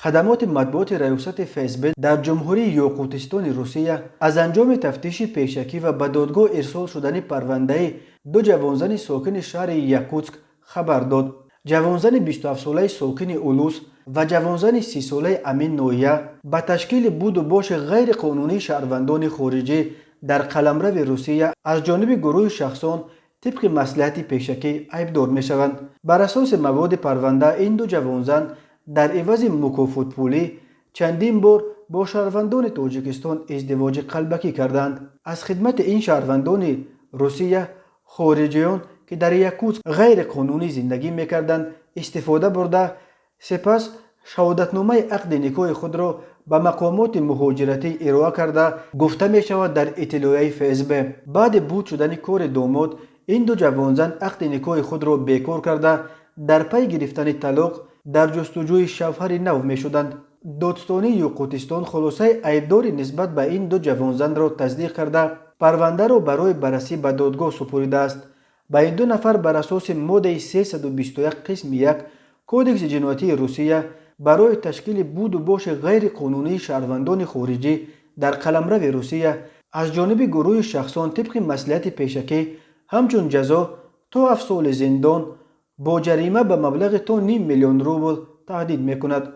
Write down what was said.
خدمات مطبوعات ریاست فسب در جمهوری یاقوتستان روسیه از انجام تفتیش پیشکی و به دادگاه ارسال شدن پرونده دو جوانزن ساکن شهر یکوتسک خبر داد. جوانزن 27 ساله ساکن اولوس و جوانزن 30 ساله امین نویه به تشکیل بود و باش غیر قانونی شهروندان خارجی در قلمرو روسیه از جانب گروه شخصان طبق مصلحت پیشکی ایبدار می شوند. بر اساس مواد پرونده این دو جوانزن در عوض مکافات پولی چندین بار با شهروندان تاجیکستان ازدواج قلبکی کردند. از خدمت این شهروندان روسیه خارجیان که در یکوتسک غیر قانونی زندگی میکردند استفاده برده سپس شهادتنامه عقد نکاح خود را به مقامات مهاجرتی ارائه کرده گفته می شود در اطلاعیه فسب. بعد بود شدن کار داماد این دو جوانزن عقد نکاح خود را بیکار کرده در پی گرفتن طلاق در جستجوی شوهر نو می شدند. دادستانی یاقوتستان خلاصه ایبدار نسبت به این دو جوانزن را تصدیق کرده پرونده را برای بررسی به دادگاه سپرده است. به این دو نفر بر اساس ماده 321 قسم 1 کودکس جنایتی روسیه برای تشکیل بود و باش غیر قانونی شهروندان خارجی در قلمرو روسیه از جانب گروه شخصان طبق مصلحت پیشکی همچون جزا تا 7 سال زندان با جریمه به مبلغ تا نیم میلیون روبل تهدید میکند.